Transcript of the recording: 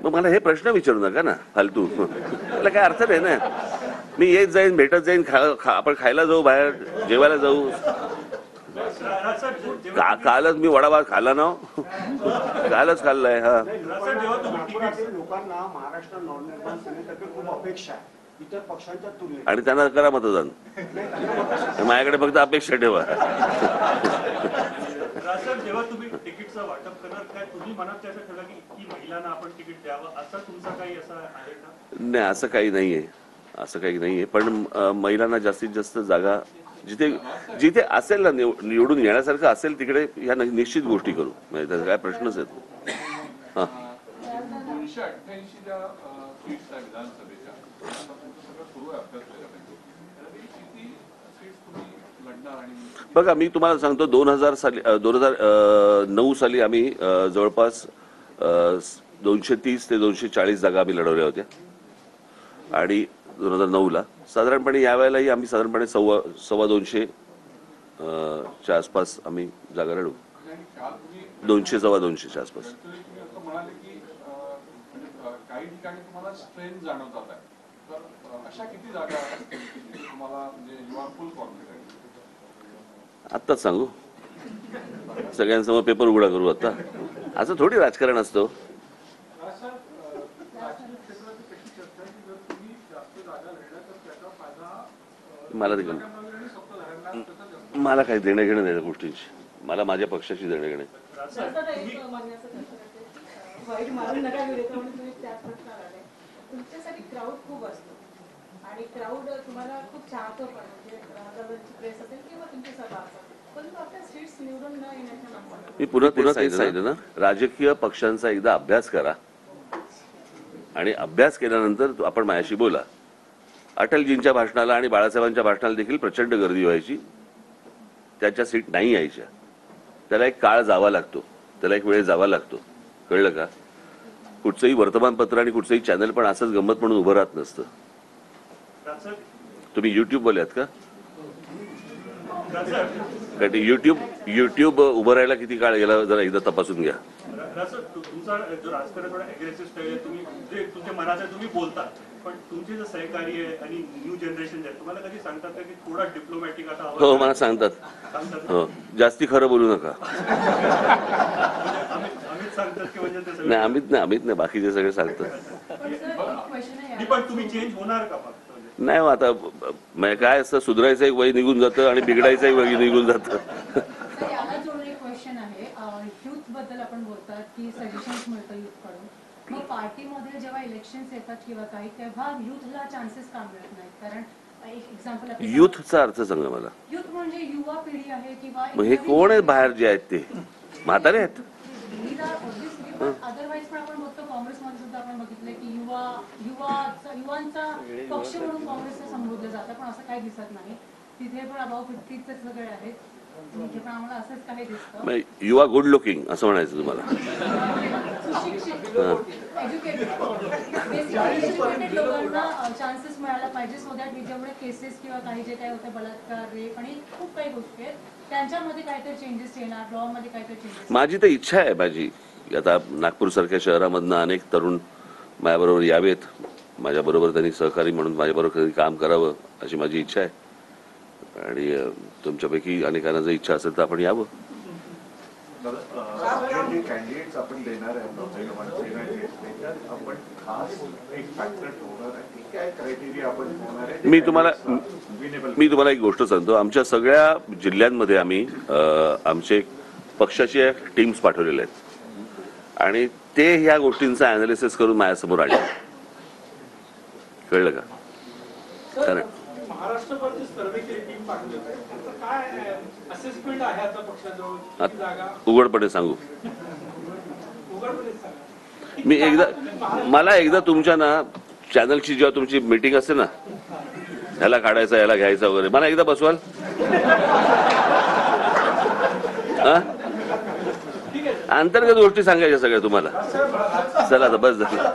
मग मला हे प्रश्न विचारू नका ना फालतू. मला काय अर्थ नाही ना. मी येत जाईन, भेटत जाईन, आपण खायला जाऊ, बाहेर जेवायला जाऊ. कालच मी वडापाव खाल्ला ना, कालच खाल्लाय. हा, लोकांना महाराष्ट्र नवनिर्माण सेनेतर्फे खूप अपेक्षा आहे इतर पक्षांच्या तुलनेत, आणि त्यांना करा मतदान. माझ्याकडे फक्त अपेक्षा ठेवा. जेव्हा तुम्ही तिकीटचं वाटप करणार, काय तुम्ही मनात त्याचं ठरलं की महिलांना आपण तिकीट द्यावं, असं तुमचा काही असं आहे का? नाही, असं काही नाहीये, असं काही नाहीये. पण महिलांना जास्तीत जास्त जागा जिथे जिथे असेल ना, निवडून येण्यासारखं असेल तिकडे ह्या निश्चित गोष्टी करू. म्हणजे त्याचा काय प्रश्नच येतो. हा, बघा मी तुम्हाला सांगतो, 2009 साली आम्ही जवळपास 230 ते 240 जागा आम्ही लढवल्या होत्या. आणि 2009ला साधारणपणे यावेळेलाही आम्ही साधारणपणे 250 च्या आसपास आम्ही जागा लढवू. 200 सव्वा 200च्या आसपास. काही ठिकाणी तुम्हाला स्ट्रेन जाणवतात आहे, तर अशा किती जागा तुम्हाला म्हणजे यू आर फुल कॉन्फिडंट? आत्ताच सांगू? सगळ्यांसमोर पेपर उघडा करू आता? असं थोडी राजकारण असतं. मला काही देणं घेणं नाही त्या गोष्टींची. मला माझ्या पक्षाची देणं घेणं. तुमच्यासाठी क्राऊड खूप असतो आणि क्राऊड तुम्हाला खूप चाहतो, पण म्हणजे प्रेस असेल किंवा तुमची सभा असेल, पण आपल्या सीट्स निवडून न येण्याच्या मी पुन्हा तेच सांगितलं ना, राजकीय पक्षांचा एकदा अभ्यास करा आणि अभ्यास केल्यानंतर आपण माझ्याशी बोला. अटलजींच्या भाषणाला आणि बाळासाहेबांच्या भाषणाला देखील प्रचंड गर्दी व्हायची. त्याच्या सीट नाही यायच्या. त्याला एक काळ जावा लागतो, त्याला एक वेळ जावा लागतो. कळलं का? कुठचंही वर्तमानपत्र आणि कुठचंही चॅनल पण असंच गंमत म्हणून उभं राहत नसतं. तुम्ही युट्यूब बोलत का? युट्यूब उभं राहायला किती काळ गेला जरा एकदा तपासून घ्या. तुमचा जो राजकारण थोडा अग्रेसिव्ह स्टाईल आहे, तुम्ही जे तुमच्या मनाचं तुम्ही बोलता, पण तुमचे जे सहकारी आहे आणि न्यू जनरेशन आहे, तुम्हाला कधी सांगतात का की थोडा डिप्लोमॅटिक आता हवं? हो, मला सांगतात. हो, जास्ती खरं बोलू नका. नाही, अमित नाही, बाकीचे सगळे सांगतात. पण तुम्ही चेंज होणार का? नाही, आता काय असतं, सुधारायचं एक वय निघून जातं आणि बिघडायचं एक वय निघून जातं. याला जोडून एक क्वेश्चन आहे. युथ बद्दल आपण बोलतात की सजेशन्स मिळतं युथ कडून, मग पार्टीमध्ये जेव्हा इलेक्शन्स येतात किंवा काही, तेव्हा युथला चान्सेस का मिळत नाहीत? कारण एक एक्झाम्पल, युथचा अर्थ सांगा मला. युथ म्हणजे युवा पिढी आहे किंवा मग हे कोण आहेत बाहेर जे आहेत ते? म्हातारे आहेत? अदरवाईज पण आपण बघतो काँग्रेसमध्ये सुद्धा आपण बघितलं की युवांचा पक्ष म्हणून काँग्रेसला संबोधलं जातं, पण असं काही दिसत नाही. तिथे पण अबाव 50 सगळे आहेत. तिथे पण आम्हाला असंच काही दिसतं. युवा गुड लुकिंग असं म्हणायचं तुम्हाला? लोकांना चान्सेस मिळायला पाहिजे, सो दॅट ज्यामुळे केसेस किंवा काही जे काही होते, बलात्कार, रेप आणि खूप काही गोष्टी आहेत, त्यांच्यामध्ये काहीतरी चेंजेस येणार, लॉ मध्ये काहीतरी चेंजेस. माझी तर इच्छा आहे. माझी आता नागपूर सारख्या शहरामधनं अनेक तरुण माझ्याबरोबर यावेत, माझ्याबरोबर त्यांनी सहकारी म्हणून माझ्याबरोबर काम करावं अशी माझी इच्छा आहे. आणि तुमच्यापैकी अनेकांना जर इच्छा असेल तर आपण यावं. आपण देणार आहे मी तुम्हाला एक गोष्ट सांगतो. आमच्या सगळ्या जिल्ह्यांमध्ये आम्ही आमचे पक्षाचे टीम्स पाठवलेले आहेत आणि ते ह्या गोष्टींचा अनालिसिस करून माझ्यासमोर आले. कळलं का? कारण उघडपणे सांगू मी मला एकदा तुमच्या ना चॅनलची जेव्हा तुमची मीटिंग असते ना, ह्याला काढायचा ह्याला घ्यायचा वगैरे, मला एकदा बसवाल? अंतर्गत गोष्टी सांगायच्या सगळ्या तुम्हाला. चला आता बस झालं.